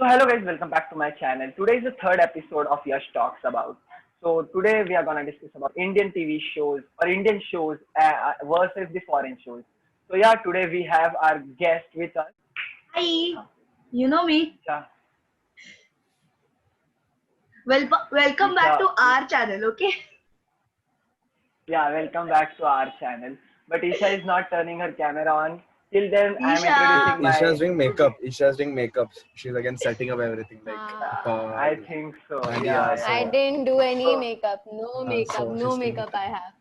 So hello guys, welcome back to my channel. Today is the third episode of Yash Talks About. So today we are gonna discuss about Indian TV shows or Indian shows versus the foreign shows. So yeah, today we have our guest with us. Hi, you know me. Isha. Welcome back Isha, to our channel, okay? yeah, welcome back to our channel. But Isha is not turning her camera on. Till then, I am Isha. introducing my. Isha's doing makeup. Isha's doing makeup. She's again setting up everything like ball I think so. and Yeah, yeah. yeah. I So didn't do any So makeup. so No she's doing makeup makeup. I have.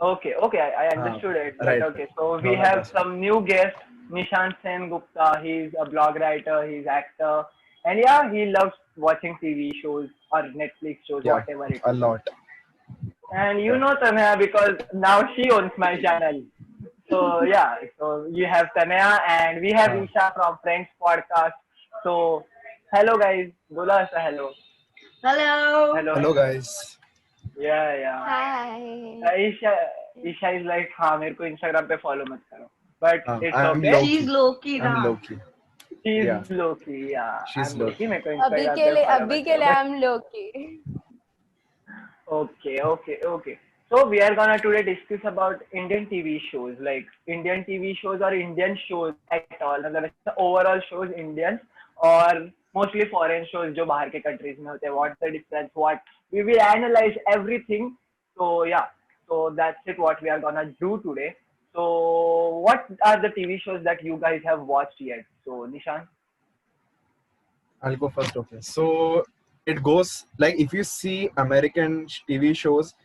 okay, I understood it. But Right. okay, so we No, have that's some new guest, Nishant Sen Gupta. He's a blog writer, he's actor, and yeah, he loves watching TV shows or Netflix shows, yeah, whatever it a is. lot. And you Yeah. know Tanaya because now she owns my channel. So yeah, so you have Tanaya and we have Uh, Isha from Friends Podcast. So hello guys, bola sa hello, Hello. hello, Hello hello. guys. Yeah, yeah. Hi. Isha, Isha is like हाँ मेरे को Instagram पे follow मत करो. But it's I'm okay. low She's key. low key I'm now. low key. She's Yeah, low key, yeah. she's I'm low low key. key. मेरे को Instagram पे follow अभी मत के करो. लिए But I'm low key. okay. So we are gonna today discuss about Indian TV shows, like Indian TV shows or Indian shows at all. मतलब ऐसे overall shows Indian or mostly foreign shows जो बाहर के countries में होते हैं. What's the difference? What we will analyze everything. So yeah, so that's it. What we are gonna do today. So what are the TV shows that you guys have watched yet? So Nishan. I'll go first. Okay. So it goes like if you see American TV shows,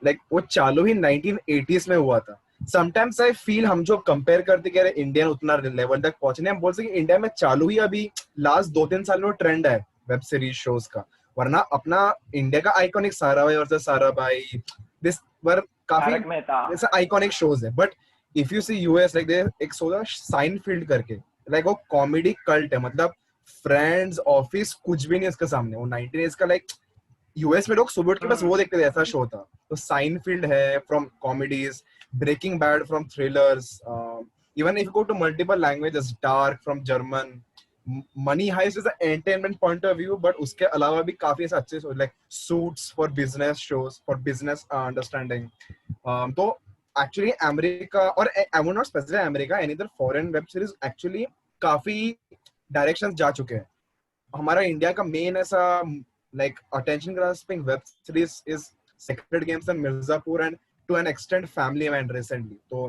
like वो चालू ही 1980s में हुआ था. Sometimes I feel हम जो compare करते कह रहे इंडियन उतना लेवल तक पहुंचे नहीं, हम बोल सकते इंडिया में चालू ही अभी लास्ट 2-3 साल में ट्रेंड है वेब सीरीज शोज का. वरना अपना इंडिया का आइकॉनिक सारा भाई वर्सेस सारा भाई दिस वर काफी तारक मेहता. जैसे आइकॉनिक शोज है. But if you see US like they एक शो था साइनफील्ड करके, लाइक वो कॉमेडी कल्ट है. मतलब फ्रेंड्स ऑफिस कुछ भी नहीं उसके सामने. वो 19 का लाइक यूएस में लोग सुबह उठ के बस वो देखते थे, ऐसा शो था. तो साइनफील्ड है from comedies, Breaking Bad from thrillers, even if you go to multiple languages, Dark from German, Money Heist is entertainment point of view. But उसके अलावा भी काफी ऐसे अच्छे like Suits for business shows, for business understanding. तो actually America और I would not specify America, any other foreign web series actually काफी directions जा चुके हैं. हमारा इंडिया का मेन ऐसा like attention grasping web series is Sacred Games and Mirzapur, and to an extent Family Man recently. So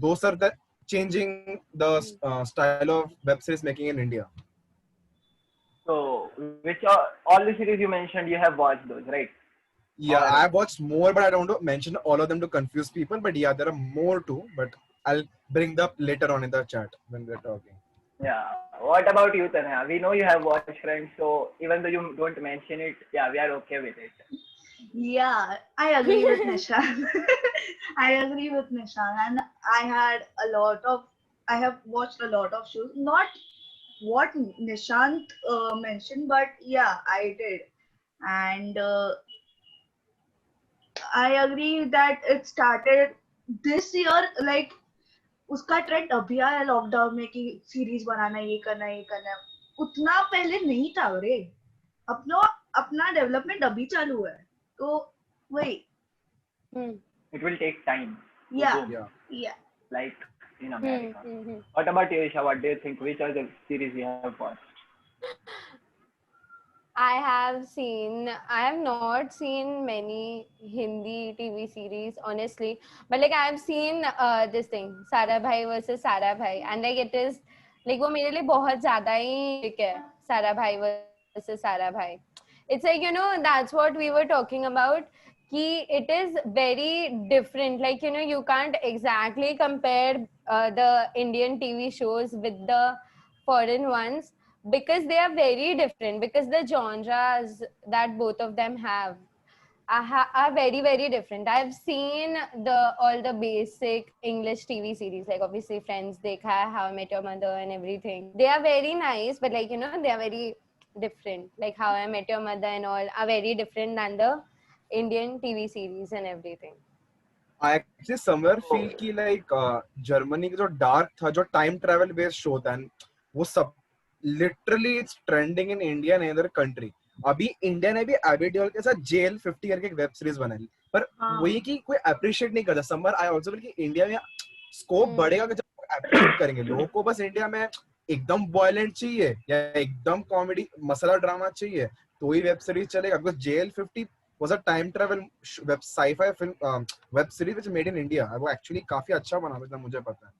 those are the changing the style of web series making in India. So which are all the series you mentioned you have watched those, right? Yeah, Or I've watched more, but I don't want to mention all of them to confuse people. But yeah, there are more too. But I'll bring them up later on in the chat when we're talking. yeah. What about you, Tanaya? We know you have watched Friends, so even though you don't mention it, yeah, we are okay with it. Yeah, I agree with Nishan. I agree with Nishan. And I have watched a lot of shows. Not what Nishant mentioned, but yeah, I did. And I agree that it started this year. Like उसका trend अभी आया lockdown में कि series बनाना, ये करना उतना पहले नहीं था. रे अपना अपना डेवलपमेंट अभी चालू है, तो वही. It will take time to Yeah. boom, Yeah. Yeah. like in America. What about you, Isha? What do you think? Which are the series you have watched? I have not seen many Hindi TV series, honestly. But like I have seen this thing, Sara Bhai versus Sara Bhai. And like it is, like वो मेरे लिए बहुत ज़्यादा ही ठीक है, Sara Bhai versus Sara Bhai. It's like, that's what we were talking about. Ki it is very different. Like, you can't exactly compare the Indian TV shows with the foreign ones, because they are very different, because the genres that both of them have are very, very different. I've seen all the basic English TV series, like obviously Friends, Dekha Hai, How I Met Your Mother and everything. They are very nice, but like, they are very different. Like How I Met Your Mother and all are very different than the Indian TV series and everything. I actually somewhere feel कि like Germany का जो dark था, जो time travel based show था, वो सब literally it's trending in India and other country. अभी India ने भी एबी देओल के साथ जेल 50 करके एक वेब सीरीज बनाई, पर हाँ. वही कि कोई अप्रिशिएट नहीं करता. समर आई आल्सो कि इंडिया में स्कोप हम्म. बढ़ेगा कि जब अप्रिशिएट करेंगे. लोगों को बस इंडिया में एकदम वायलेंट चाहिए या एकदम कॉमेडी मसाला ड्रामा चाहिए तो ही वेब सीरीज चलेगा. Because jail 50 was a time travel web sci-fi film web series which made in India. वो एक्चुअली काफी अच्छा बना था, मुझे पता है,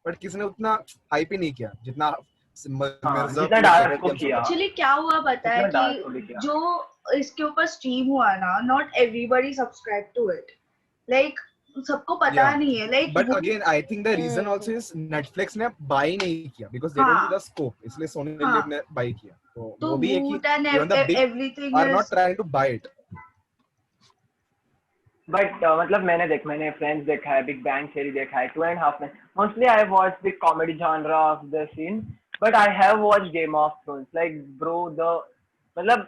बट किसी ने उतना हाइप ही नहीं किया जितना जितना डार्क को किया. एक्चुअली क्या हुआ पता है कि जो इसके ऊपर स्ट्रीम हुआ ना, not everybody subscribe to it. Like सबको पता नहीं है. Like but again I think the reason also is Netflix ने बाय नहीं किया because they didn't see the scope, इसलिए सोनी लिव ने बाय किया. तो वो भी है कि everything are not trying to buy it. But मतलब मैंने फ्रेंड्स देखा है, बिग बैंग थ्योरी देखा है, 2.5 Men. Mostly I watch the comedy genre of the scene, but I have watch Game of Thrones. Like bro the मतलब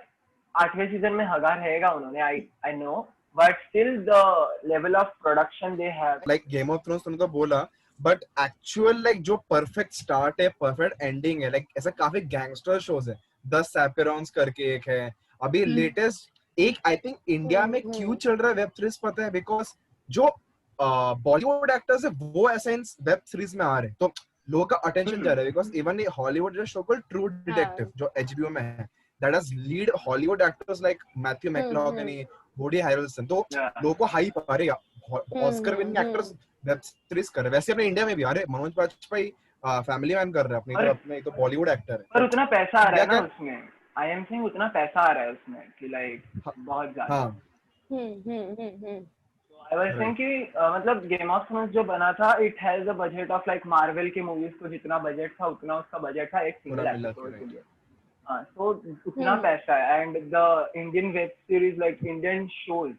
8वें season में हगा रहेगा उन्होंने, I know, but still the level of production they have. Like Game of Thrones तुमने तो बोला, but actual like जो परफेक्ट स्टार्ट है, परफेक्ट एंडिंग है, लाइक ऐसा काफी गैंगस्टर शोज है. 10 सैपेरॉन्स करके एक है अभी लेटेस्ट. एक आई थिंक इंडिया में क्यों चल रहा है वेब सीरीज पता है? बिकॉज जो बॉलीवुड एक्टर्स है वो ऐसे इन वेब सीरीज में आ रहे हैं तो लोगों का अटेंशन जा रहा है. Because even Hollywood show called True Detective जो HBO में है, that has lead Hollywood actors like Matthew McConaughey, Woody Harrelson. तो लोगों को हाइप आ रही है, Oscar winning actors web series कर रहे हैं. वैसे अपने इंडिया में भी आ रहे, मनोज बाजपेयी फैमिली मैन कर रहे हैं, अपने तो बॉलीवुड एक्टर है. पर उतना पैसा आ रहा है ना उसमें. आई एम सेइंग उतना पैसा आ रहा है उसमें कि लाइक बहुत ज्यादा. आई वाज सेइंग कि मतलब गेम ऑफ थ्रोन्स जो बना था, it has a budget of like Marvel के मूवीज को जितना बजट था उतना उसका बजट था एक सिंगल एपिसोड के लिए. हाँ, तो उतना पैसा है. And the Indian web series like Indian shows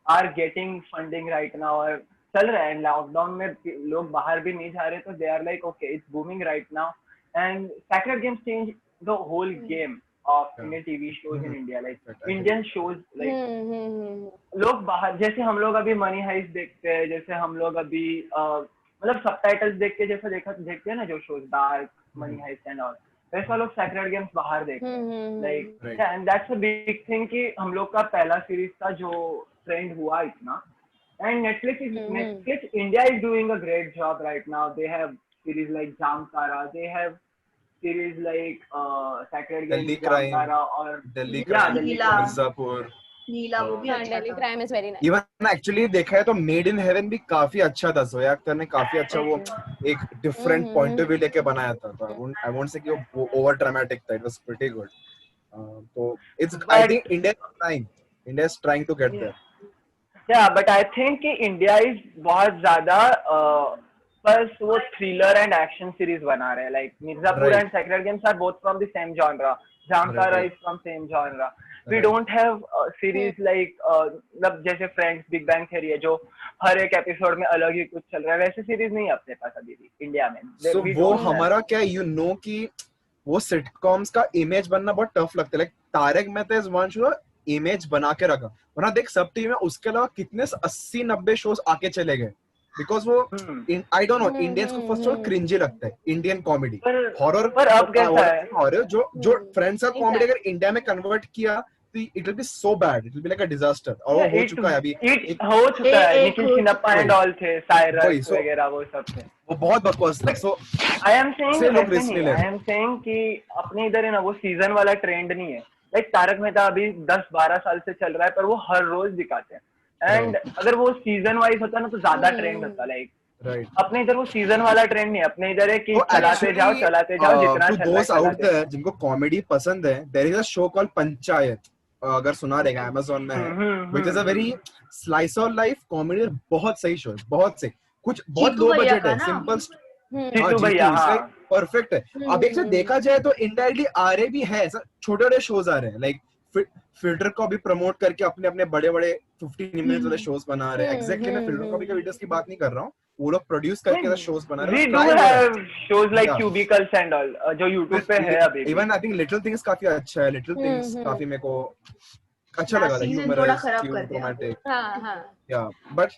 are getting funding right now और चल रहा है. लॉकडाउन में लोग बाहर भी नहीं जा रहे तो they are like okay it's booming right now. And Sacred Games change the whole game of Indian TV shows in India, like Indian shows, like लोग बाहर, जैसे हम लोग अभी मनी हाइस्ट देखते हैं, जैसे हम लोग अभी मतलब सबटाइटल्स देख के जैसा देखते हैं ना जो shows Dark, money Heist and all, वैसा लोग सैक्रेड गेम्स बाहर देखते हैं. Like and that's a big thing कि हम लोग का पहला सीरीज था जो ट्रेंड हुआ इतना. And Netflix India is doing a great job right now. They have series like Jamtara, they have series like Sacred Games, Jamtara और Delhi Crime, Mirzapur, नीला, वो भी अच्छा Delhi था. Crime is very nice. Even actually देखा है तो made in heaven भी काफी अच्छा था. जोया अख्तर ने काफी अच्छा वो एक डिफरेंट पॉइंट ऑफ व्यू लेके बनाया था. आई वोंट से कि वो ओवर ड्रामेटिक था. It was pretty good. तो it's I think India is trying to get there. Yeah but I think कि इंडिया इज बहुत ज्यादा बस वो थ्रिलर एंड एक्शन सीरीज बना रहे हैं. Like Mirzapur and Sacred Games are both from the same genre. Jamtara is from same genre. We don't have series like मतलब जैसे फ्रेंड्स, बिग बैंग थ्योरी है जो हर एक एपिसोड में अलग ही कुछ चल रहा है. वैसे सीरीज नहीं अपने पास अभी भी इंडिया में. सो वो हमारा क्या यू नो कि वो सिटकॉम्स का इमेज बनना बहुत टफ लगता है. Like Tarak Mehta is one show image बना के रखा, वरना देख सब टीवी में उसके अलावा कितने 80-90 शोज आके चले गए. बिकॉज वो आई डोंट नो, इंडियंस को फर्स्ट ऑफ क्रिंजी लगता है इंडियन कॉमेडी. हॉरर पर अब कैसा है, हॉरर जो फ्रेंड्स ऑफ कॉमेडी अगर इंडिया में कन्वर्ट किया तो it will be so bad, it will be like a disaster. और वो हो चुका है अभी, हो चुका है. निखिल सिन्नप्पा एंड ऑल थे, साइरस वगैरह वो सब थे, वो बहुत बकवास था. सो आई एम सेइंग कि अपने इधर है ना वो सीजन वाला ट्रेंड नहीं है. लाइक तारक मेहता अभी 10-12 साल से चल रहा है पर वो हर रोज दिखाते हैं. एंड अगर वो सीजन वाइज होता ना तो ज्यादा ट्रेंड होता. लाइक अपने इधर वो सीजन वाला ट्रेंड नहीं, अपने इधर है कि चलाते जाओ जितना दोस्त आउट देयर जिनको कॉमेडी पसंद है, there is a show called Panchayat, अगर सुना रहेगा, Amazon में है, which is a very slice of life comedy. बहुत सही शो है, बहुत सही, कुछ बहुत लो बजट है, सिंपल. जीतू भैया परफेक्ट है. अब एक से देखा जाए तो इनडायरेक्टली आ रहे भी है, छोटे छोटे शोज आ रहे हैं. लाइक फिल्टर को भी प्रमोट करके अपने अपने बड़े बड़े 15 मिनट वाले शोज बना रहे हैं. एग्जैक्टली मैं फिल्टर कॉपी के वीडियोस की बात नहीं कर रहा हूँ, वो लोग प्रोड्यूस करके शोज बना रहे हैं. We do have shows like Cubicles and all जो YouTube पे है अभी. Even I think little things काफी अच्छा है. लिटिल थिंग्स काफी मेरे को अच्छा लगा था. Humorous, romantic. या बट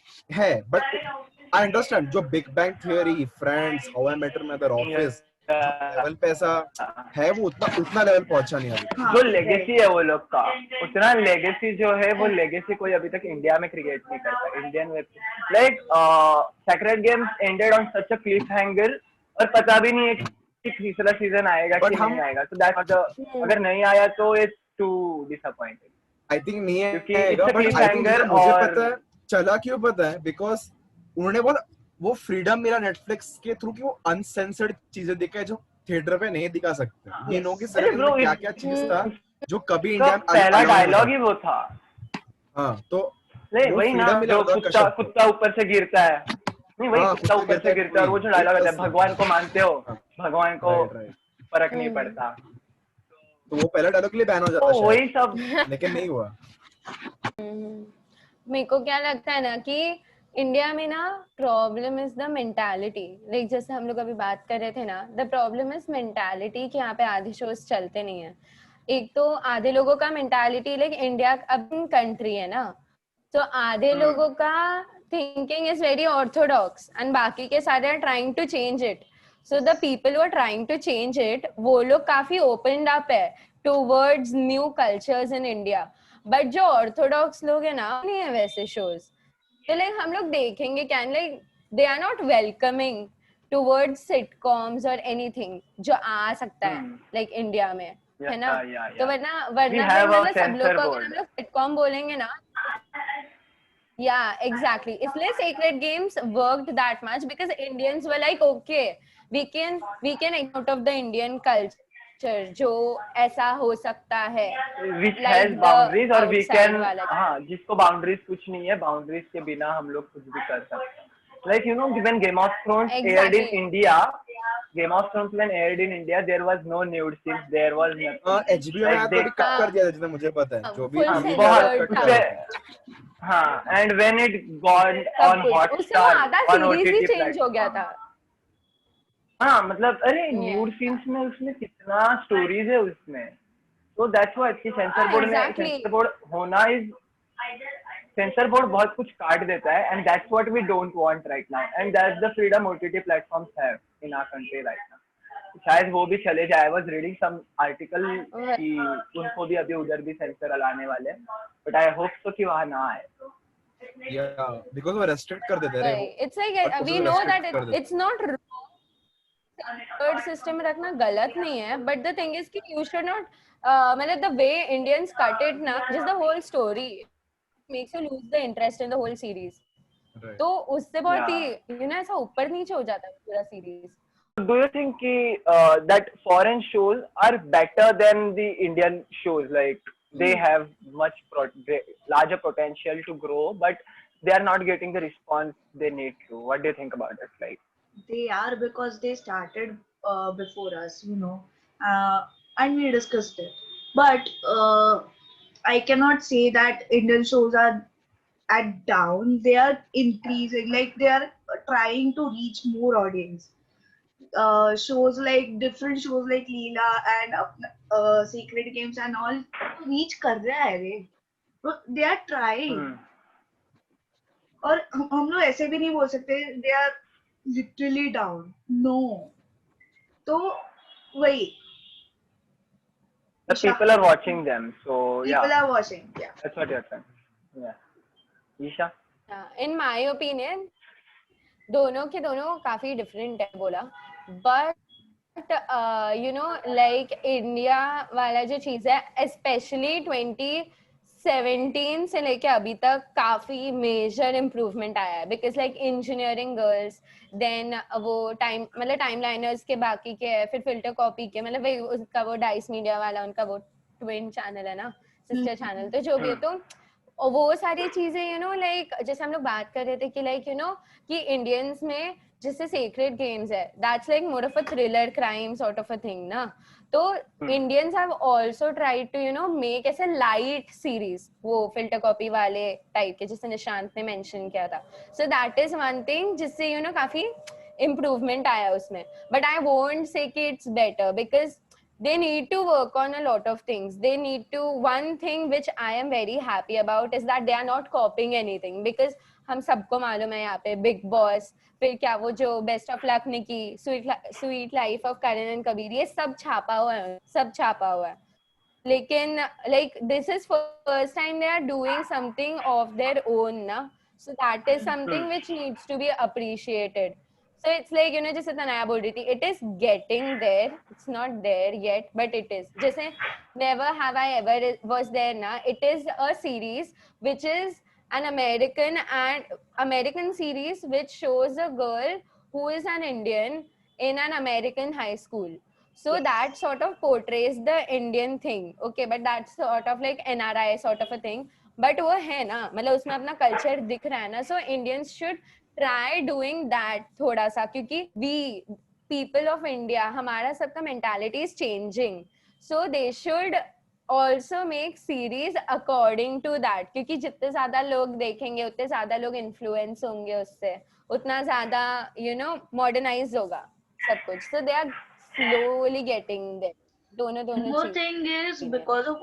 आई अंडरस्टैंड जो Big Bang Theory, Friends, How I met your Mother, Office, level पे ऐसा है, वो उतना लेवल पहुंचा नहीं अभी तक। हाँ, जो लेगेसी है वो लोग का, उतना लेगेसी जो है वो लेगेसी कोई अभी तक इंडिया में क्रिएट नहीं करता। Indian web like sacred games ended on such a cliff hanger, और पता भी नहीं है कि तीसरा सीजन आएगा कि नहीं आएगा। सो दैट अगर नहीं आया तो it's too disappointing. I think नहीं क्योंकि आएगा, it's a but cliff I think hanger. मुझे और पता है चला क्यों, पता है, बिकॉज उन्होंने बहुत वो फ्रीडम मिला नेटफ्लिक्स के थ्रू कि वो अनसेंसर्ड चीजें दिखाए जो थिएटर पे नहीं दिखा सकते। वी नो कि अरे सिनेमा ब्रो, में क्या क्या चीज था जो कभी इसका इंडिया में पहला अलाउ नहीं डायलॉग था। ही वो था। हाँ, तो नहीं वो वही ना, फ्रीडम मिला जो अनुराग कुत्ता कश्यप को। कुत्ता ऊपर से गिरता है। नहीं वही हाँ, कुत्ता कुत्ता ऊपर गिरता से है, गिरता है, और वो जो वही डायलॉग आता है, था। भगवान को मानते हो, भगवान को राइट राइट, फर्क नहीं पड़ता। तो वो पहला डायलॉग के लिए बैन हो तो जाता शायद, वही सब। लेकिन नहीं हुआ। मेरे को क्या लगता है ना कि इंडिया में ना problem is the mentality. Like जैसे हम लोग अभी बात कर रहे थे ना, द प्रॉब्लम इज मेंटालिटी कि यहाँ पे आधे शोज चलते नहीं है। एक तो आधे लोगों का मेंटालिटी, लाइक इंडिया अब कंट्री है ना, तो आधे लोगों का thinking is very orthodox and बाकी के सारे are trying to change it. So the people who are trying to change it, वो लोग काफी ओपनड अप है towards new cultures in India. But जो ऑर्थोडॉक्स लोग है ना, नहीं है वैसे शोज, तो लाइक हम लोग देखेंगे क्या, like they are not welcoming towards sitcoms और एनीथिंग जो आ सकता है लाइक इंडिया में, है ना। तो वरना We वरना have a मतलब सब लोग censor को अगर board. हम लोग सिटकॉम बोलेंगे ना, या एग्जैक्टली, इसलिए Sacred Games worked that much because Indians were like okay, we can out of the Indian culture जो ऐसा हो सकता है, Which has like the boundaries, और we आउटसाइड can, वाला। हाँ, जिसको बाउंड्रीज कुछ नहीं है, बाउंड्रीज के बिना हम लोग कुछ भी कर सकते हैं। Like you know, when Game of Thrones aired in Exactly. India, Game of Thrones when aired in India, there was no nude scenes, there was nothing. HBO में Like आया तो भी कट कर दिया था, जितना मुझे पता है, जो भी full टीवी में बहुत आया कट कर उससे, दिया था। हाँ, and when it gone सब on कुछ उससे वो Hotstar, आधा on series he OTT change हो गया था। हाँ, मतलब अरे Yeah. न्यूड सीन्स में उसमें कितना स्टोरीज है उसमें। तो दैट्स व्हाई कि सेंसर बोर्ड में, exactly. सेंसर बोर्ड होना इज, सेंसर बोर्ड बहुत कुछ काट देता है, and that's what we don't want right now, and that's the freedom OTT platforms have in our country right now. शायद वो भी चले जाए। I was reading some article कि उनको भी अभी उधर भी सेंसर लाने वाले, बट आई होप सो कि वहाँ ना आए। या बिकॉज़ वो रेस्ट्रिक्ट कर देते हैं, it's like we know that it's not third system रखना गलत नहीं है, बट द थिंग इज कि यू शुड नॉट, मतलब the way Indians cut it ना, just the whole story makes you lose the interest in the whole series. तो उससे बहुत ही यू नो ऐसा ऊपर नीचे हो जाता है पूरा series. Do you think that foreign shows are better than the Indian shows? Like they have much larger potential to grow, but they are not getting the response they need to. What do you think about it? Like they are, because they started before us, you know, and we discussed it. But I cannot say that Indian shows are at down. They are increasing, like they are trying to reach more audience. Shows like different shows like Leela and Secret Games and all reach कर रहा है रे. They are trying. और हम लोग ऐसे भी नहीं बोल सकते they are literally down. No. तो वही. the people are watching them, so People are watching. Yeah. that's what you're saying. Yeah. Isha? In my opinion, दोनों के दोनों काफी डिफरेंट है बोला, but you know like India वाला जो चीज है स्पेशली 2017 से लेके अभी तक काफी मेजर इम्प्रूवमेंट आया है, because like engineering girls, then वो मतलब टाइम लाइनर्स के बाकी के है, फिर फिल्टर कॉपी के, मतलब वही उसका वो डाइस मीडिया वाला उनका वो ट्विन चैनल है ना, सिस्टर चैनल, तो जो भी है, तो और वो सारी चीजें यू नो लाइक जैसे हम लोग बात कर रहे थे कि लाइक यू नो कि इंडियंस में जैसे सेक्रेड गेम्स है, that's like more of a thriller crime sort of a thing ना, तो Indians have also tried to you know make ऐसे लाइट सीरीज, वो फिल्टर कॉपी वाले टाइप के जिसे निशांत ने मेंशन किया था। So that is one thing जिससे यू नो काफी इम्प्रूवमेंट आया उसमें, बट आई वोंट से कि it's better because they need to work on a lot of things. They need to, one thing which I am very happy about is that they are not copying anything, because हम सबको मालूम है यहाँ पे big boss, फिर क्या वो जो Best of Luck Nikki, Sweet Life of Karan and Kabir, ये सब छापा हुआ है, सब छापा हुआ है. लेकिन like this is first time they are doing something of their own na, so that is something which needs to be appreciated. So it's like, you know, जैसे तनाया बोल रही थी, it is getting there, it's not there yet but it is. जैसे never have I ever was there na, it is a series which is an American series which shows a girl who is an Indian in an American high school. So Yes. that sort of portrays the Indian thing, okay, but that's sort of like NRI sort of a thing. But वो है ना, मतलब उसमें अपना culture दिख रहा है ना, so Indians should try doing that थोड़ा सा, क्योंकि we people of India, हमारा सबका mentality is changing, so they should also make series according to that, क्योंकि जितने ज़्यादा लोग देखेंगे उतने ज़्यादा लोग influence होंगे उससे, उतना ज़्यादा you know modernize होगा सब कुछ. So they are slowly getting there. दोनों More चीज. thing is because of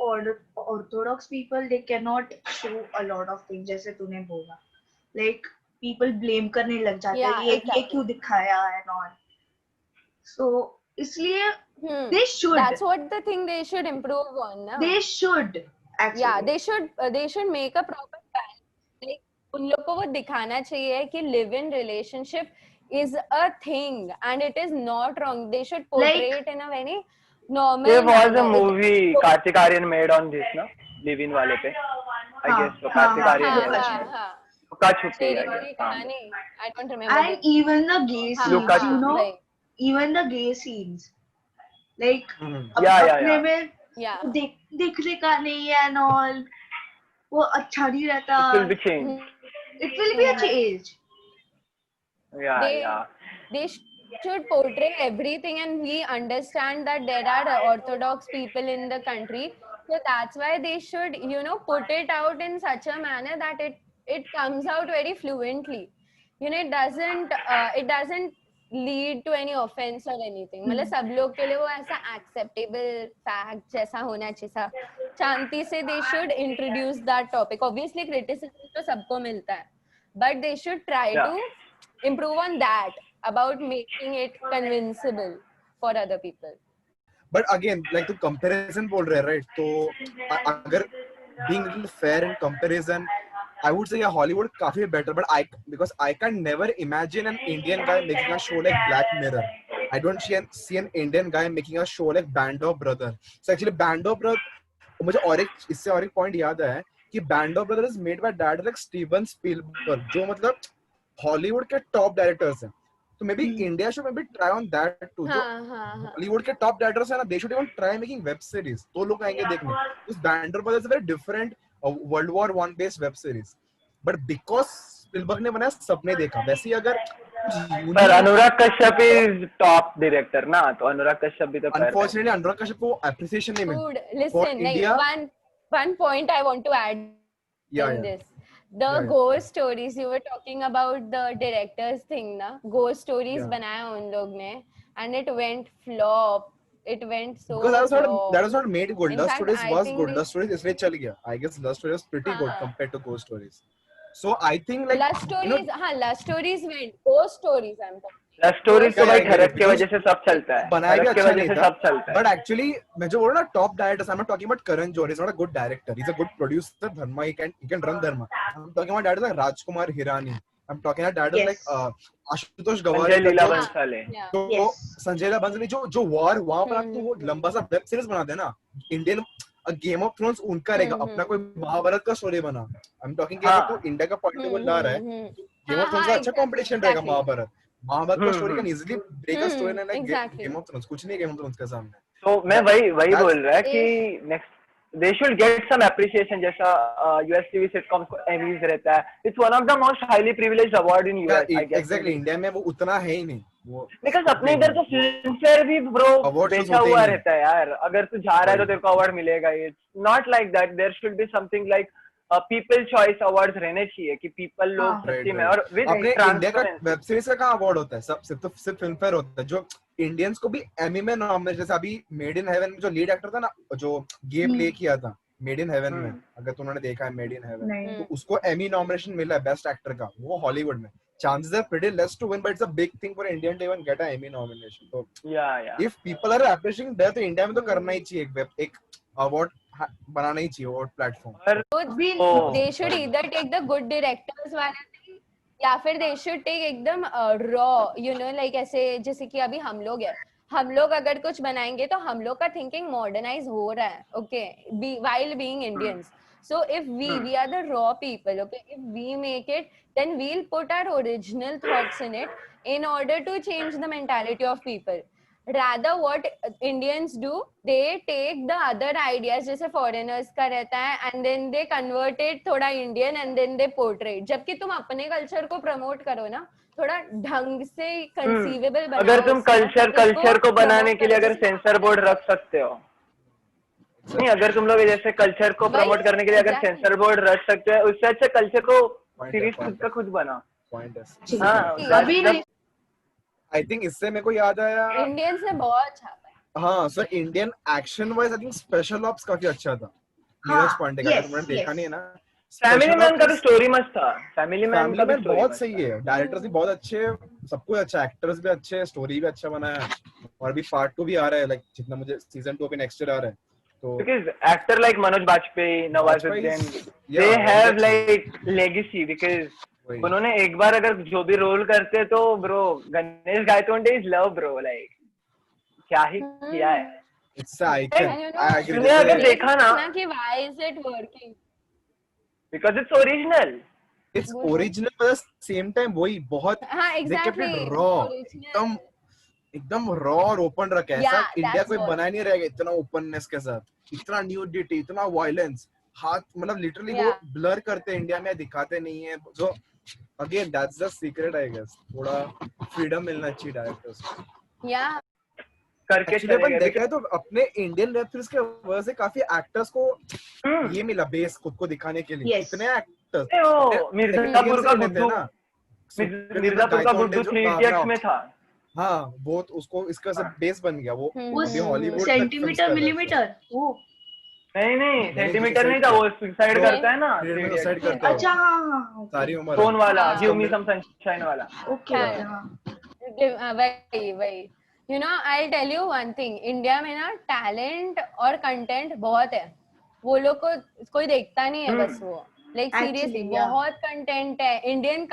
orthodox people, they cannot show a lot of things. जैसे तूने बोला, like people blame करने लग जाते हैं, Yeah, ये exactly. क्यों दिखाया and all. So इसलिए they should. That's what the thing they should improve on, na? They should actually. Yeah, they should make a proper balance. Like उन लोग को वो दिखाना चाहिए कि live-in relationship is a thing and it is not wrong. They should portray it in a very normal There was a manner. movie Kartik Aaryan made on this, no? Live-in वाले पे. I हाँ, guess so. Kartik हाँ, Aaryan हाँ, made हाँ, it. हाँ. लुका छुपी, तेरी I मेरी guess. हाँ. कहानी. I don't remember. And even the gay हाँ, scenes, Luka you know, right. even the gay scenes, like Yeah, अपने yeah. में Yeah. दिखने का नहीं है and all, वो अच्छा नहीं रहता. It will be changed. It will be a change. Yeah, yeah. They should portray everything, and we understand that there are orthodox people in the country, so that's why they should, you know, put it out in such a manner that it comes out very fluently, you know, it doesn't lead to any offense or anything. मतलब सब लोग के लिए वो ऐसा acceptable fact जैसा होना चाहिए सा, शांति से they should introduce that topic. Obviously criticism तो सबको मिलता है, but they should try Yeah. to improve on that, about making it convincible for other people. But again, like तो comparison बोल रहे हैं, right? तो अगर being a little fair in comparison, I would say yeah, Hollywood काफी better, but because I can never imagine an Indian guy making a show like Black Mirror. I don't see an Indian guy making a show like Band of Brothers. So actually Band of Brothers, मुझे और एक इससे और एक point याद है कि Band of Brothers is made by dad like Steven Spielberg, जो मतलब Hollywood के top directors हैं. So maybe India should maybe try on that too. जो Hollywood के top directors हैं ना, they should even try making web series. तो लोग आएंगे देखने. This Band of Brothers is a very different World War I based web series. But because Spielberg ने बनाया, सबने देखा. वैसे ही अगर पर Anurag Kashyap is top director ना, तो अनुराग कश्यप भी तो कर रहा है. Unfortunately, अनुराग कश्यप को appreciation नहीं मिली. Dude, listen, like, one point I want to add in this. The ghost stories you were talking about, the directors thing na, ghost stories बनाया उन लोग ने, and it went flop. It went so because flop. that was not made good. In Lust fact, Stories I was think good. they- Lust Stories इसलिए चल गया. I guess Lust Stories was pretty good compared to Ghost Stories. So I think like Lust stories, हाँ, Lust stories went. Ghost stories I'm talking. Love stories तो भाई Yeah, थरक के because वजह से सब चलता है. बनाया भी थरक के अच्छा वजह नहीं से था. सब चलता है. But actually, मैं जो बोल रहा ना top directors, I'm not talking about Karan Johar. He's not a good director. He's a good producer. Dharma, he can run Dharma. I'm talking about directors like Rajkumar Hirani. I'm talking about directors Yes. like Ashutosh Gaware. Sanjay Leela जो- Bansale. Yeah. तो Yes. Sanjay Leela Bhansali जो war वहाँ पर आपको वो लंबा सा web series बना देना. Indian गेम ऑफ थ्रोन्स उनका रहेगा. अपना कोई महाभारत का स्टोरी बना. I'm talking कि अगर तू इंडिया का पॉइंट ऑफ व्यू ला रहा है, गेम ऑफ थ्रोन्स का अच्छा कंपटीशन रहेगा. महाभारत का story can easily break a story like exactly. Game of Thrones. कुछ नहीं गेम ऑफ थ्रोन्स के सामने. तो मैं वही That's- बोल रहा है कि next they should get some appreciation जैसा US TV sitcoms को Emmys रहता है. It's one of the most highly privileged award in US, I guess. Exactly India में वो उतना है ही नहीं वो. Because अपने इधर तो फिल्म फेयर भी ब्रो Awards तो बेचा होते ही हुआ नहीं. रहता है यार. अगर तू जा रहा है तो तेरे को अवार्ड मिलेगा. It's not like that. There should be something like people choice awards रहने चाहिए कि people लोग हाँ. सच्ची में Right. और with अपने इंडिया का transparency. वेब सीरीज का कहाँ अवार्ड होता है? सब सिर्फ फिल्म फेयर होता है. जो इंडियंस को भी एमी में नॉमिनेट, जैसे अभी मेड इन हेवन में जो लीड एक्टर था ना, जो गे प्ले किया था, मेड इन हेवन में, हम्म। अगर तुमने देखा है मेड इन हेवन, नहीं तो उसको एमी नॉमिनेशन मिला है बेस्ट एक्टर का, वो हॉलीवुड में। Chances are pretty less to win, but it's a big thing for Indian to even get a Emmy nomination. तो या if people are appreciating that, तो इंडिया में तो करना ही चाहिए, एक अवार्ड बनाना ही चाहिए, अवार्ड प्लेटफॉर्म। और तो अभी they should either take the good directors वाला thing, या फिर they should take एकदम raw, you know, like ऐसे जैसे कि अभी हम लोग है, हम लोग अगर कुछ बनाएंगे तो हम लोग का थिंकिंग मॉडर्नाइज हो रहा है, okay, while being Indians. So if we are the raw people, okay, if we make it, then we'll put our original thoughts in it in order to change the mentality of people. Rather what Indians do, they take the other ideas जैसे foreigners का रहता है, and then they convert it थोड़ा Indian and then they portray it. जबकि तुम अपने culture को promote करो ना, थोड़ा ढंग से conceivable बनाओ अगर तुम उसको, कल्चर को बनाने promote के लिए करो, अगर जैसे सेंसर बोर्ड रख सकते हो, नहीं अगर तुम लोग जैसे कल्चर को वही, प्रमोट करने के लिए अगर exactly. सेंसर बोर्ड रख सकते हो, उससे अच्छा कल्चर को Point सीरीज है, खुद का खुद बना। पॉइंट है। हाँ, अभी नहीं आई थिंक इससे मेरे को याद आया, Indians ने बहुत छापा है। हाँ sir, Indian action wise I think special ops काफी अच्छा था। हाँ, नीरज पांडे का, अगर yes, तुमने देखा yes. नहीं है ना, फैमिली स्पेशल मैन का भी ऑप्स, स्टोरी मस्त था, फैमिली मैन फैमिली का भी मैन स्टोरी बहुत मस्त सही था। है, डायरेक्टर्स भी बहुत अच्छे, सब कुछ अच्छा, एक्टर्स भी अच्छे, स्टोरी भी अच्छा बनाया है। और अभी पार्ट 2 भी आ रहा है, लाइक जितना मुझे सीजन 2 अभी नेक्स्ट ईयर आ रहा है, तो Because actor like Manoj Bajpayee, Nawazuddin, they have like legacy because वही उन्होंने एक बार अगर जो भी रोल करते तो bro, Ganesh Gaitonde is love bro, like क्या ही किया है। It's icon, And you know, I agree तूने अगर विद, देखा ना, कि why is it working? because it's original. Its original at the same time, वही बहुत, हाँ, they kept exactly. It raw, Original. एकदम रॉ और ओपन रखा है, ऐसा Yeah, इंडिया that's कोई what. बना नहीं रहेगा इतना ओपननेस के साथ, इतना न्यूडिटी, इतना वायलेंस, हाथ मतलब लिटरली वो Yeah. ब्लर करते हैं इंडिया में, दिखाते नहीं है। So again that's the secret I guess, थोड़ा फ्रीडम मिलना चाहिए डायरेक्टर्स को। Yeah. करके एक्चुअली चले अपन गए देखा है तो अपने इंडियन वेब सीरीज के वजह से काफी एक्टर्स को हम्म, ये मिला बेस खुद को दिखाने के लिए। Yes. इतने एक्टर्स ए, वो मिर्जापुर का गुड्डू, मिर्जापुर का गुड्डू 3 इडियट्स में था। हाँ, वो तो उसको इसका सब बेस बन गया, वो उस अभी हॉलीवुड तक सेंटीमीटर मिलीमीटर वो नहीं सेंटीमीटर नहीं suicide था, वो किया। सुसाइड तो करता है ना, पीरियड में 3 सुसाइड इडियट्स में। करता है, अच्छा हाँ हाँ सारी उम्र टोन वाला, हाँ। गिव मी सम सनशाइन वाला। ओके ओके हाँ वही you know, I tell you one thing, India में ना टैलेंट और कंटेंट बहुत है, वो लोग को कोई देखता नहीं है बस वो, लाइक Actually, सीरियसली yeah. बहुत कंटेंट है, इंडियन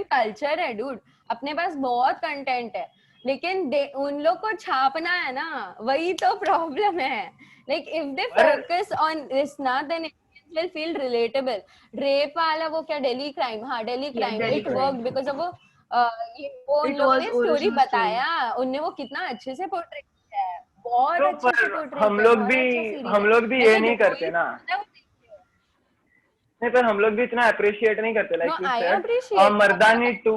कल्चर है डूड, अपने पास बहुत कंटेंट है, लेकिन उन लोग को छापना है ना, वही तो प्रॉब्लम है। Like if they focus on this ना, then will feel relatable. Rape वाला वो क्या, दिल्ली क्राइम, हाँ Delhi crime, Delhi it Crime. Work because of वो वो उन It लोगों was ने स्टोरी original बताया, उनने वो कितना अच्छे से पोर्ट्रे किया है, बहुत तो अच्छे से पर पोर्ट्रे हम किया है, लोग बहुत भी अच्छा सीरीज हम है। लोग भी मैं ये तो नहीं जो करते ही ना, देखता हूँ, वो देखती हूँ। नहीं पर हम लोग भी इतना अप्रिशिएट नहीं करते, like No, you I said appreciate Mardaani 2।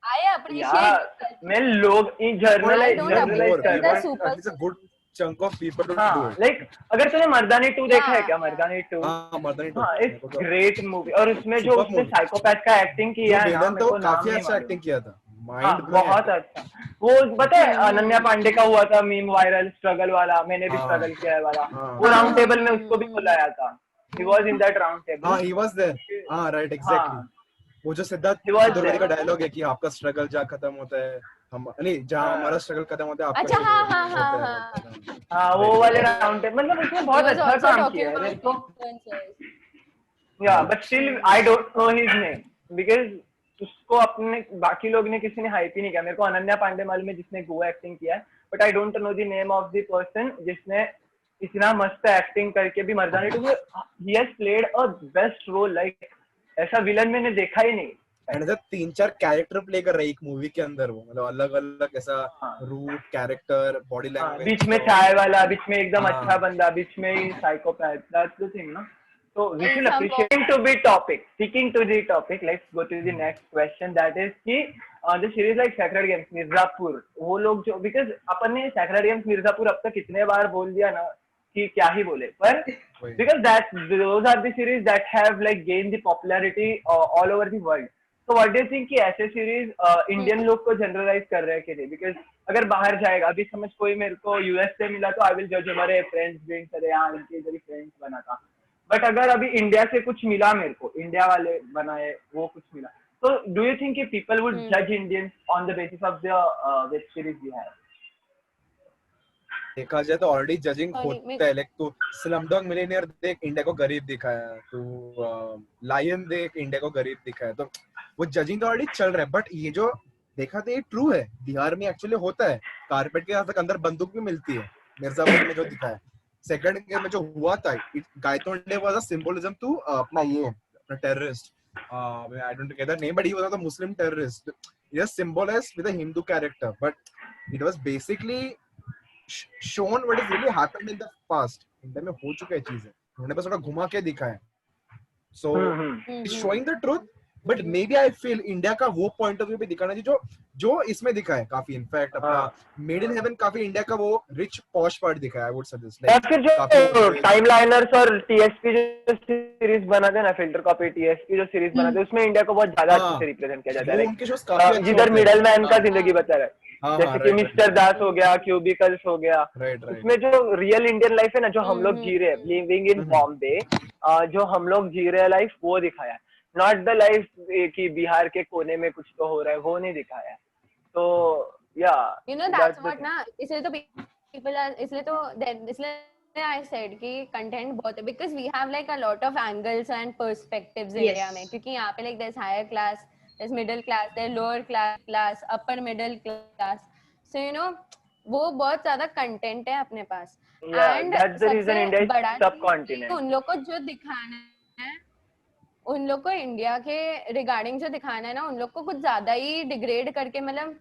I appreciate यार मैं लोग I don't जनरलाइज appreciate कर the रहा हूँ। super At least a good chunk of people to do हाँ, it. लाइक अगर तूने मर्दानी 2 देखा है क्या, Yeah. मर्दानी 2? हाँ, मर्दानी टू हाँ, मेरे को इट्स तो ग्रेट मूवी, और उसमें जो Superb उसने movie. साइकोपैथ का एक्टिंग जो किया है ना, विलन था मेरे वो को नाम काफी नहीं अच्छा मालूम। एक्टिंग किया था, हाँ, माइंड ब्लोइंग बहुत अच्छा। वो पता है अनन्या पांडे का हुआ था मीम वायरल, स्ट्रगल वाला, मैंने भी हाँ। स्ट्रगल किया है वाला, हाँ। वो राउंड टेबल में उसको भी बुलाया था, he was in that round table। हाँ, he was there. हाँ, right, exactly. हाँ, वो जो सिद्धार्थ he was चतुर्वेदी का there। डायलॉग है कि आपका स्ट्रगल जहाँ खत्म होता है, हम नहीं, जहाँ हाँ। हमारा स्ट्रगल खत्म होता है आपका अच्छा, शुरू हाँ, होता है। हाँ। हाँ, वो वाले राउंड टेबल, मतलब उसने He बहुत was अच्छा also काम talking किया है about देखो। influencers. या but still I don't know his name, because उसको अपने बाकी लोग ने किसी ने हाइप ही नहीं किया। मेरे को अनन्या पांडे मालूम है जिसने गो एक्टिंग किया है, but I don't know the name of the person जिसने इतना मस्त एक्टिंग करके भी मर्दानी 2 में ही has played a best role, like ऐसा विलन मैंने देखा ही नहीं। एंड ऐसा 3-4 कैरेक्टर प्ले कर रहा है एक मूवी के अंदर, वो मतलब अलग अलग ऐसा हाँ। रूट कैरेक्टर, बॉडी लैंग्वेज, बीच में चाय वाला, बीच में एकदम हाँ। अच्छा बंदा, बीच में ही साइकोपैथ, दैट्स द थिंग ना। So we In should some appreciate sticking to the topic. Let's go to the next question. That is कि the series like Sacred Games, Mirzapur, वो लोग जो, because अपन ने Sacred Games मिर्जापुर अब तक कितने बार बोल दिया ना कि क्या ही बोले, पर because those are the series that have like gained the popularity all over the world. तो व्हाट डू यू थिंक कि ऐसे सीरीज इंडियन लोग को जनरलाइज कर रहे हैं कि नहीं? बिकॉज अगर बाहर जाएगा, अभी समझ कोई मेरे को यूएस से मिला तो आई विल जज हमारे फ्रेंड्स भी करे, हाँ इनके इधर ही फ्रेंड्स बना था। बट अगर अभी इंडिया से कुछ मिला मेरे को, इंडिया वाले बनाए वो कुछ मिला, तो डू यू थिंक कि पीपल वुड जज Indians on the basis of the web series we have? देखा जाए तो ऑलरेडी जजिंग होता है। लाइक तू स्लमडॉग मिलियनेयर देख, इंडिया को गरीब दिखाया है। तू लायन देख, इंडिया को गरीब दिखाया है। तो वो जजिंग तो ऑलरेडी चल रहा है। बट ये जो देखा तो ये ट्रू है, बिहार में एक्चुअली होता है। कारपेट के तक अंदर बंदूक भी मिलती है, मिर्जापुर में जो दिखाया। सेकंड गेम में जो हुआ था, Gaitonde was a symbolism to अपना ये अपना terrorist, I don't get the name, but he was not a Muslim terrorist. He was symbolized with a Hindu character, but it was basically shown what has really happened in the past. India में हो चुका है चीजें, उन्होंने बस थोड़ा घुमा के दिखाया। So it's showing the truth, but maybe I feel India का वो पॉइंट ऑफ व्यू भी दिखाना चाहिए जो इसमें दिखा है काफी। इनफैक्ट अपना मेड इन हेवन काफी इंडिया का वो रिच पॉश पार्ट दिखा है, आई वुड सजेस्ट। या फिर जो टाइमलाइनर्स और टीएसपी जो सीरीज बनाते हैं ना, फिल्टर कॉपी टीएसपी जो सीरीज बनाते हैं, उसमें इंडिया को बहुत ज्यादा अच्छे से रिप्रेजेंट किया जाता है। उनके शोज काफी अच्छे जिधर मिडल मैन का जिंदगी बचा रहा है, जैसे कि right, मिस्टर दास हो गया, क्यूबिकल्स हो गया। right. उसमें जो रियल इंडियन लाइफ है ना, जो हम लोग जी रहे हैं, लिविंग इन बॉम्बे, जो हम लोग जी रहे हैं लाइफ, वो दिखाया है। नॉट द लाइफ कि बिहार के कोने में कुछ तो हो रहा है, वो नहीं दिखाया है। तो या you know that's what ना, इसलिए तो people are, इसलिए I said कि content बहुत है, because we have like a lot of angles and perspectives India में, क्योंकि यहाँ पे like there's higher class, there's middle class, there's lower class, upper middle class, so you know वो बहुत ज्यादा कंटेंट है अपने पास। and that's the reason India is subcontinent। उन लोग को जो दिखाना है, उन लोग को इंडिया के रिगार्डिंग जो दिखाना है ना, उन लोग को कुछ ज्यादा ही डिग्रेड करके, मतलब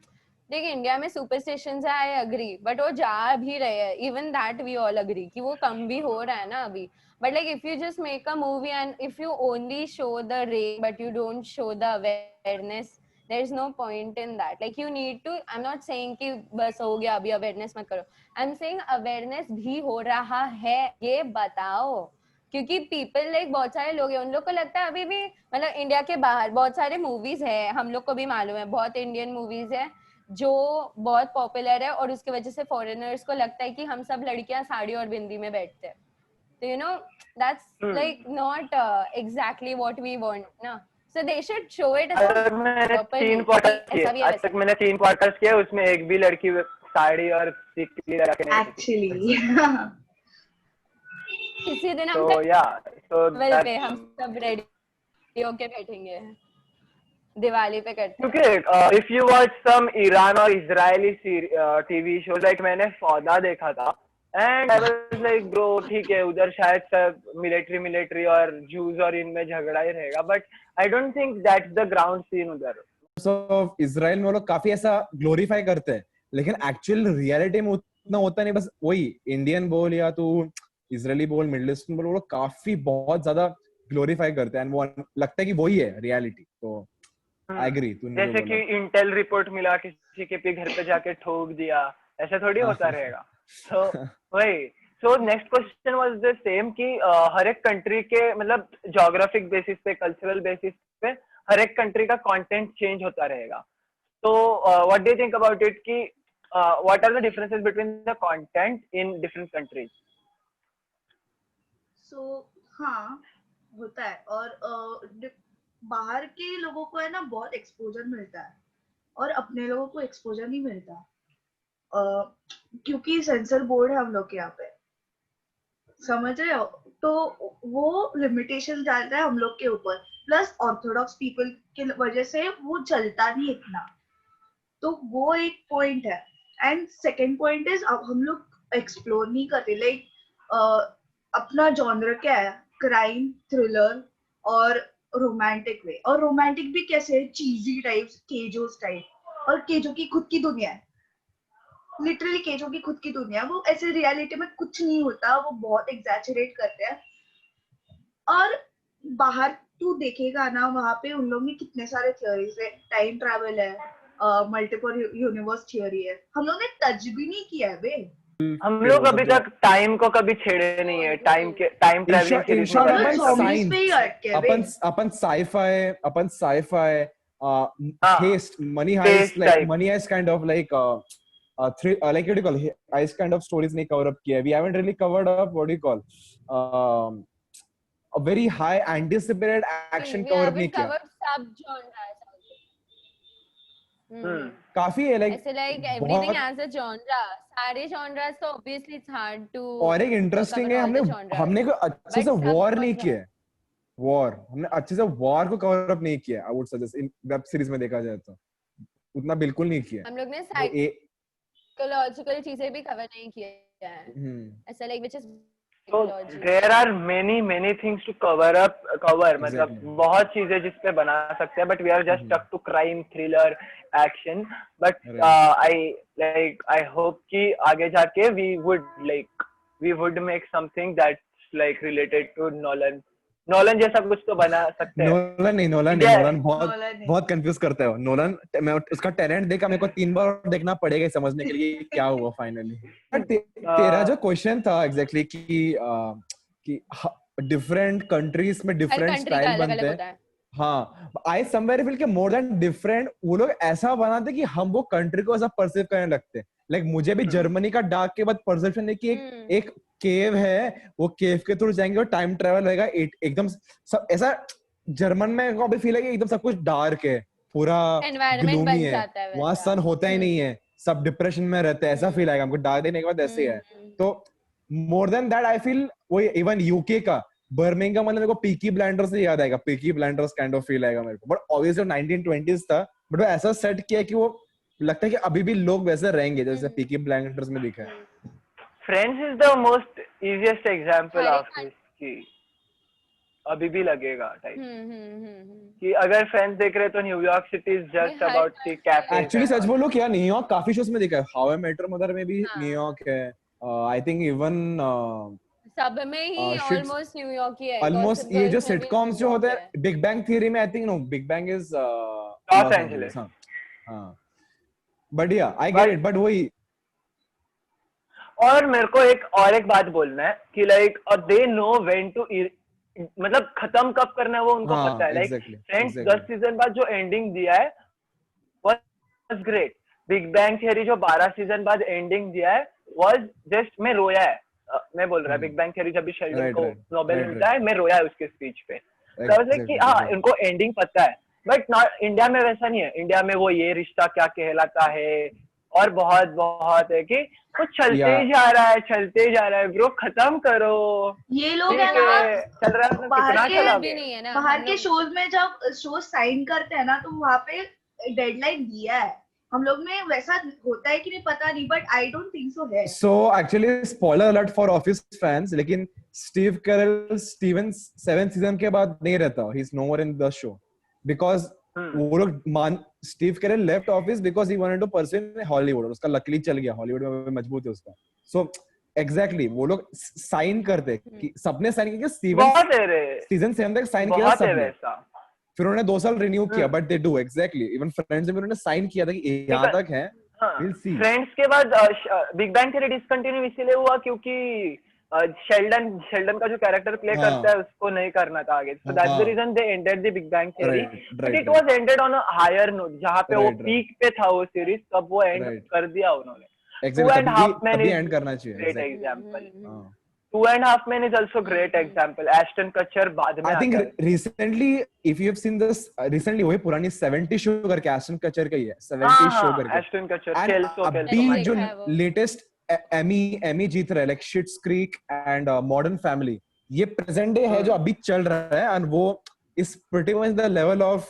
देखिए इंडिया में सुपरस्टिशंस है, आई अग्री, बट वो जा भी रहे हैं, even that we all agree कि वो कम भी हो रहा है ना अभी। But like if you just make a movie and if you only show the rape but you don't show the awareness, there is no point in that. Like you need to, I'm not saying कि बस हो गया अभी awareness मत करो, I'm saying awareness भी हो रहा है, ये बताओ। क्योंकि पीपल लाइक बहुत सारे लोग हैं, उन लोग को लगता है अभी भी, मतलब इंडिया के बाहर बहुत सारे मूवीज है, हम लोग को भी मालूम है, बहुत इंडियन मूवीज है जो बहुत पॉपुलर है, और उसकी वजह से फॉरेनर्स को लगता है कि हम सब लड़कियां साड़ी और बिंदी में बैठते हैं। तो you know that's like not exactly what we want ना, so they should show it as मैंने 3 क्वार्टर्स किए, आज तक मैंने 3 क्वार्टर्स किए, उसमें एक भी लड़की साड़ी और सिक्की लगा के नहीं एक्चुअली। किसी दिन हम तो या तो पे हम सब रेडी होके बैठेंगे, दिवाली पे करते हैं। क्योंकि if you watch some Iran और इजरायली टीवी शो, लाइक मैंने फौदा देखा था and I was like bro ठीक है, उधर शायद सब मिलिट्री और जूस और इनमें झगड़ा ही रहेगा, but I don't think that's the ground scene उधर। सो इजराइल में वो लोग काफी ऐसा ग्लोरीफाई करते हैं, लेकिन एक्चुअल रियलिटी में उतना होता नहीं। बस वही इंडियन बोल या तो इजरायली बोल, मिडिल ईस्टर्न बोल, वो लोग काफी बहुत ज्यादा ग्लोरीफाई करते हैं, वो लगता है कि वही है रियलिटी। तो आई एग्री। जैसे कि इंटेल रिपोर्ट मिला, किसी के भी घर पे जाके ठोक दिया, ऐसा थोड़ी होता रहेगा। So वही, so next question was the same कि हर एक कंट्री के, मतलब ज्योग्राफिक बेसिस पे, कल्चरल बेसिस पे हर एक कंट्री का कंटेंट चेंज होता रहेगा। तो what do you think about it कि what are the differences between the content in different countries? So हाँ होता है, और बाहर के लोगों को है ना बहुत एक्सपोजर मिलता है, और अपने लोगों को एक्सपोजर नहीं मिलता, क्योंकि सेंसर बोर्ड है हम लोग के यहाँ पे, समझ रहे हो? तो वो लिमिटेशन डालता है हम लोग के ऊपर, प्लस ऑर्थोडॉक्स पीपल के वजह से वो चलता नहीं इतना, तो वो एक पॉइंट है। एंड सेकेंड पॉइंट इज हम लोग एक्सप्लोर नहीं करते, लाइक अपना जॉनर क्या है, क्राइम, थ्रिलर और रोमांटिक वे, और रोमांटिक भी कैसे, चीजी टाइप्स, केजोस टाइप, और केजो की खुद की दुनिया है, लिटरली केजो की खुद की दुनिया, वो ऐसे रियलिटी में कुछ नहीं होता, वो बहुत एग्जैचरेट करते हैं। और बाहर तू देखेगा ना, वहां पे उन लोग ने कितने सारे थियोरीज है, टाइम ट्रैवल है, मल्टीपल यूनिवर्स थियोरी है, हम लोग ने टच भी नहीं किया है बे। हम लोग अभी तक टाइम को कभी छेड़े नहीं है, टाइम ट्रैवलिंग सीरीज में अपन sci-fi heist, money heist, Heist like type. money heist kind of like like what do you call heist kind of stories नहीं cover up किया. We haven't really covered up what do you call a very high anticipated action We cover up haven't नहीं किया. covered sub genres also. काफी है like ऐसे like everything बहुत. as a genre. सारे genres तो obviously it's hard to और एक इंटरेस्टिंग cover है all the हमने genres. हमने कोई अच्छे But से sub वॉर नहीं genre. किया. वॉर हमने अच्छे से वॉर को कवर अप नहीं किया. I would suggest in web series में देखा जाए तो उतना बिल्कुल नहीं किया. हम लोग ने वो psychological चीजें भी cover नहीं किया है. ऐसा like which is So psychology. there are many things to cover. मतलब Exactly. बहुत चीजें जिस पे बना सकते हैं, but we are just stuck to crime, thriller, action. But Right. I hope कि आगे जाके we would make something that's like related to Nolan जैसा कुछ तो बना सकते हैं. नोलन बहुत Nolan नहीं. बहुत कंफ्यूज करता है. नोलन मैं उसका टैलेंट देखा, मेरे को 3 बार देखना पड़ेगा समझने के लिए क्या हुआ फाइनली. तेरा जो क्वेश्चन था एग्जैक्टली कि डिफरेंट कंट्रीज में हर डिफरेंट country का स्टाइल अलग अलग बनते होता हैं. है. हाँ, आई समवेयर फील कि मोर देन डिफरेंट वो लोग ऐसा बनाते कि हम वो कंट्री को ऐसा परसीव करने लगते हैं. लाइक मुझे भी जर्मनी का डाक के बाद परसेप्शन है कि एक केव है, वो केव के थ्रू जाएंगे और टाइम ट्रेवल होएगा. एकदम सब ऐसा जर्मन में को अभी फील है कि एकदम सब कुछ डार्क है, पूरा Environment ग्लूमी बन है, जाता है वहां वैसा. सन होता ही नहीं है, सब डिप्रेशन में रहते हैं. ऐसा फील आएगा हमको डार्क देखने के बाद. ऐसे है तो more than that I feel वो इवन यूके का बर्मिंघम मतलब मेरे को पीकी ब्लाइंडर्स से याद आएगा. Peaky blinders kind of feel आएगा मेरे को. बट ऑब्वियसली 1920s था, बट वो ऐसा सेट किया कि वो लगता है कि अभी भी लोग वैसे रहेंगे जैसे पीकी ब्लाइंडर्स में दिखा है. Friends is the most easiest example her of एक this कि अभी भी लगेगा टाइप. हम्म. कि अगर फ्रेंड्स देख रहे तो New York city is just her about the cafe. Actually सच बोलो क्या, न्यूयॉर्क काफी शोज में दिखा है. How I met your mother में भी न्यूयॉर्क है. आई थिंक इवन सब में ही shits- ऑलमोस्ट न्यूयॉर्क ही है. ऑलमोस्ट Gossip ये Girls जो में भी सिटकॉम्स जो न्यूयॉर्क होते है. हैं बिग बैंग थियरी में I think no big bang is Los Angeles. हाँ but yeah I get it. But वही और मेरे को एक बात बोलना है कि लाइक और दे नो व्हेन टू मतलब खत्म कब करना है वो उनको हाँ, पता है. Like exactly, friends exactly. 10 season बाद जो एंडिंग दिया है was great. Big bang theory जो 12 सीजन बाद एंडिंग दिया है वाज जस्ट मैं रोया है. मैं बोल रहा है बिग बैंग थियरी जब भी शेल्डन को नोबेल मिलता है मैं रोया है उसके स्पीच पे. तो वाज लाइक कि हाँ इनको एंडिंग पता है. बट नॉट इंडिया में वैसा नहीं है. इंडिया में वो ये रिश्ता क्या कहलाता है और बहुत है कि वो चलते जा रहा है ब्रो. खत्म करो. ये लोग ठीक है ना है, चल रहा है तो बाहर कितना के चलाओगे? भी नहीं है ना. बाहर हम के लोग- शोज में जब शो साइन करते हैं ना तो वहाँ पे डेडलाइन दिया है. हम लोग में वैसा होता है कि नहीं पता नहीं, but I don't think so है. So actually spoiler alert for Office fans, लेकिन Steve Carell Steven 7th season के बाद नहीं रहता. He is no more in the show because वो लोग Steve Carell left Office because he wanted to pursue in Hollywood. उसका luckily चल गया, हॉलीवुड में मजबूत है उसका. सो एग्जैक्टली वो लोग साइन करते कि सबने साइन किया. सीजन 7 तक साइन किया सबने, फिर उन्होंने 2 साल रिन्यू किया. But they do exactly even friends में उन्होंने साइन किया था कि यहाँ तक है. We'll see. फ्रेंड्स के बाद बिग बैंग थियरी डिसकंटिन्यू इसीलिए हुआ क्योंकि शेल्डन का जो कैरेक्टर प्ले करता है उसको नहीं करना था आगे. So that's the reason they ended the big bang theory. But it was ended on a higher note. जहां पे वो पीक पे था वो सीरीज तब वो एंड कर दिया उन्होंने. Exactly. 2.5 Men तभी is एंड करना चाहिए. great Exactly. example. हाँ. 2.5 Men is also great example. Ashton Kutcher बाद में I think आता है. recently, if you have seen this, recently वही पुरानी 70 शो करके Ashton Kutcher का ही है. 70 शो करके. Ashton Kutcher. And Kelso. अभी जो latest Emmy जीत रहा है like Schitt's Creek and Modern Family, ये present day है जो अभी चल रहा है and वो is pretty much the level of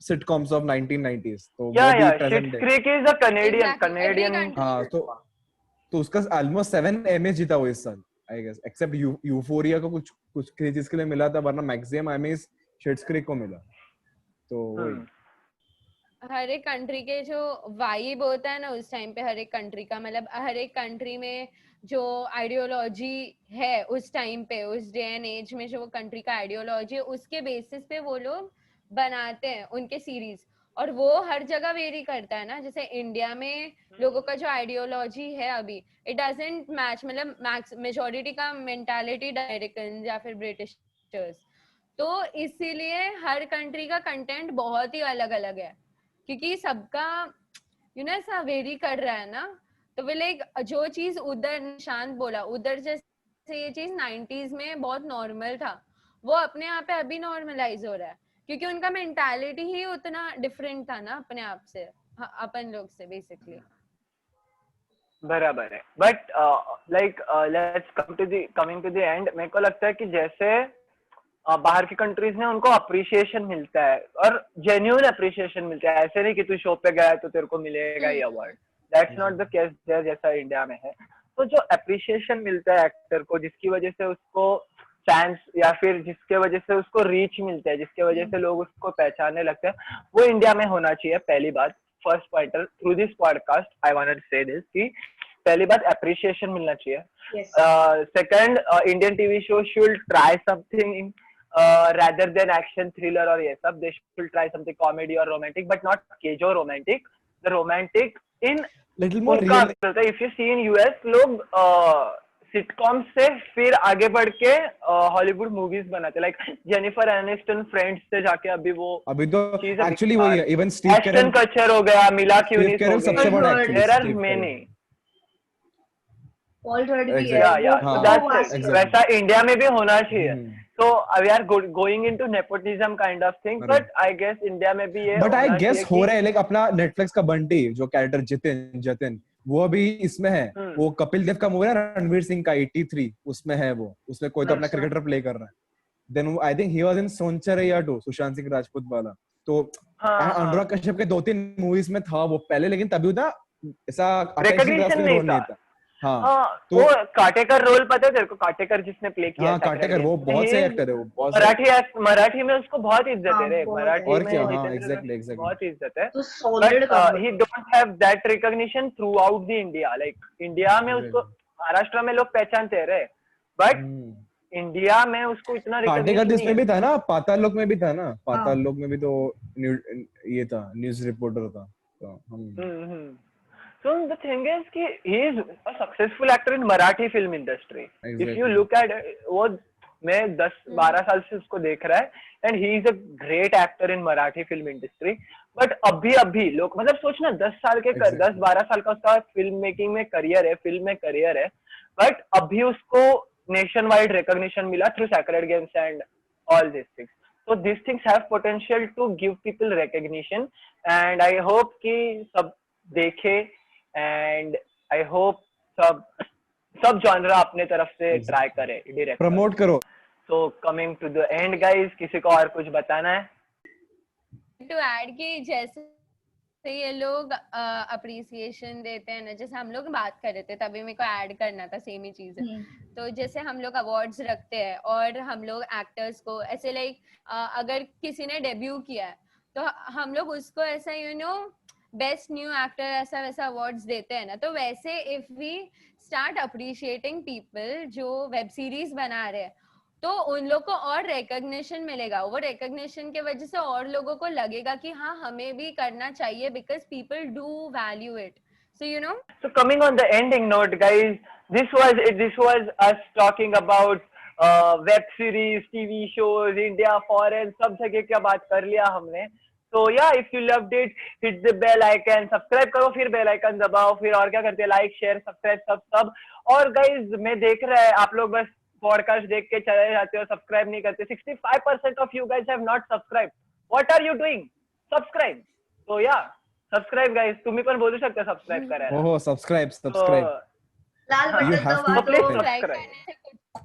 sitcoms of 1990s. तो Yeah, वो भी yeah. present Schitt's day. Creek is a Exactly. Canadian. Every हाँ तो उसका almost 7 Emmys जीता वो इस साल I guess, except Euphoria को कुछ चीज के लिए मिला था, वरना maximum Emmys Schitt's Creek को मिला. तो वही. हर एक कंट्री के जो वाइब होता है ना उस टाइम पे, हर एक कंट्री का मतलब हर एक कंट्री में जो आइडियोलॉजी है उस टाइम पे, उस डे एंड एज में जो वो कंट्री का आइडियोलॉजी है उसके बेसिस पे वो लोग बनाते हैं उनके सीरीज. और वो हर जगह वेरी करता है ना. जैसे इंडिया में लोगों का जो आइडियोलॉजी है अभी, इट डजंट मैच. मतलब मेजॉरिटी का मेंटालिटी अमेरिकन या फिर ब्रिटिशर्स. तो इसीलिए हर कंट्री का कंटेंट बहुत ही अलग अलग है, क्योंकि सबका ऐसा वेरी कर रहा है ना। तो वे लाइक जो चीज उधर निशांत बोला, उधर जैसे ये चीज 90s में बहुत नॉर्मल था, वो अपने आप पे अभी नॉर्मलाइज हो रहा है, क्योंकि उनका मेंटालिटी ही उतना डिफरेंट था ना अपने आप से, अपन लोग से बेसिकली। बराबर है, but like let's coming to the end, मेरे को लगता है कि जैसे बाहर की कंट्रीज में उनको अप्रिसिएशन मिलता है और जेन्युइन अप्रिसिएशन मिलता है, ऐसे नहीं कि तू शो पे गया है तो तेरे को मिलेगा ये award, that's not the case जैसा इंडिया में है। तो जो अप्रिसिएशन मिलता है एक्टर को, जिसकी वजह से उसको फैंस या फिर जिसके वजह से उसको रीच मिलता है, जिसके वजह से लोग उसको पहचानने लगते हैं, वो इंडिया में होना चाहिए। पहली बात, first pointer through this podcast I wanted to say this कि पहली बात अप्रिसिएशन मिलना चाहिए। Second, Indian TV show should try something rather than action thriller or ये सब, they should try something comedy or romantic, but not KJo romantic, the romantic in little more उनका real. if you see in US लोग sitcom से फिर आगे बढ़ के Hollywood movies बनाते, लाइक जेनिफर एनिस्टन फ्रेंड्स से जाके अभी तो एक्चुअली वही है, इवन स्टीव एस्टन कचर हो गया, मिला क्यूनिस हो गया, सबसे बड़ा actually there are many already वैसा इंडिया में भी होना चाहिए। So we are going into nepotism kind of thing, but I guess India में भी ये but I guess हो रहा है, like अपना Netflix का बंटी जो कैरेक्टर जतिन वो अभी इसमें है, वो कपिल देव का मूवी है रणवीर सिंह का 83, उसमें है वो, उसमें कोई तो अपना क्रिकेटर प्ले कर रहा है। Then I think he was in सोनचरैया 2, Sushant Singh Rajput वाला। तो अनुराग कश्यप के 2-3 मूवीज में था वो पहले, लेकिन तभी उतना ऐसा रिकॉग्निशन नहीं था। तो वो काटेकर रोल पता है तेरे को, काटेकर जिसने प्ले किया है, काटेकर वो बहुत सही एक्टर है, वो बहुत मराठी में उसको बहुत इज्जत है रे, मराठी और क्या, एग्जैक्टली बहुत इज्जत है, but he don't have that recognition through out the India. Like India में उसको महाराष्ट्र में लोग पहचानते हैं रे, बट इंडिया में उसको इतना काटेकर इसमें भी था ना, पाताल लोक में भी था ना, पाताल लोक में भी तो ये था, न्यूज रिपोर्टर था। तो So the thing is कि he is a successful actor in Marathi film industry. Exactly. If you look at वो मैं 10-12 साल से उसको देख रहा है, and he is a great actor in Marathi film industry. But अभी लोग मतलब सोचना 10-12 साल का उसका फिल्म मेकिंग में करियर है, फिल्म में करियर है, but अभी उसको नेशन वाइड रिकॉग्निशन मिला through Sacred Games and all these things. So these things have potential to give people recognition, and I hope कि सब देखे, and I hope सब जॉनरा अपने तरफ से ट्राई करे, डायरेक्ट प्रमोट करो। So coming to the end guys, किसी को और कुछ बताना है? To add कि जैसे ये लोग अप्रिसिएशन देते हैं ना, जैसे हम लोग बात कर रहे थे तभी मेरे को ऐड करना था सेम ही चीज है। तो जैसे हम लोग अवार्ड्स रखते हैं और हम लोग एक्टर्स को ऐसे लाइक अगर किसी ने डेब्यू किया है तो हम लोग उसको ऐसा बेस्ट न्यू एक्टर ऐसा वैसा अवार्ड्स देते हैं ना, तो वैसे if we start appreciating people जो वेब सीरीज बना रहे हैं, तो उन लोग को और रिकॉग्निशन मिलेगा, वो रिकॉग्निशन के वजह से और लोगों को लगेगा कि हाँ हमें भी करना चाहिए, because people do value it. So coming on the ending note guys, this was us talking about web series, TV shows, India, foreign, सब जगह क्या बात कर लिया हमने। So yeah, if you loved it, hit the bell icon, subscribe करो, फिर bell icon दबाओ, फिर और क्या करते हैं, like, share, subscribe सब। और guys मैं देख रहा है आप लोग बस पॉडकास्ट देख के चले जाते हो, सब्सक्राइब नहीं करते। 65% of you guys have not subscribed. What are you doing? Subscribe. So yeah, subscribe guys. तुम्ही पण बोलू शकता सब्सक्राइब करायला। हो सबस्क्राइब लाल बटन दबा दो।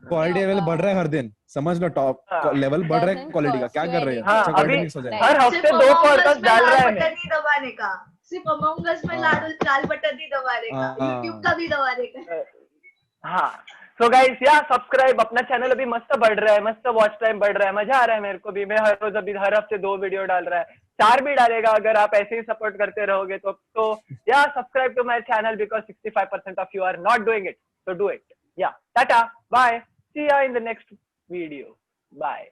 क्वालिटी लेवल बढ़ रहा है हर दिन, समझ लो, टॉप लेवल बढ़ रहा है क्वालिटी का, क्या कर रहे हैं? अच्छा क्वालिटी मिक्स हो जाएगा। हर हफ्ते 2 पॉडकास्ट डाल रहा है मैं। दबाने का सिर्फ अमंग अस में लाल बटन नहीं दबाने का, YouTube का भी दबाने का। हाँ, so guys yeah, सब्सक्राइब, अपना चैनल अभी मस्त बढ़ रहा है, मस्त वॉच टाइम बढ़ रहा है, मजा आ रहा है मेरे को भी। मैं हर रोज अभी हर हफ्ते 2 वीडियो डाल रहा है, 4 भी डालेगा अगर आप ऐसे ही सपोर्ट करते रहोगे तो yeah, subscribe to my channel because 65% of you are not doing it, so do it. Yeah, tata, bye, see ya in the next video, bye.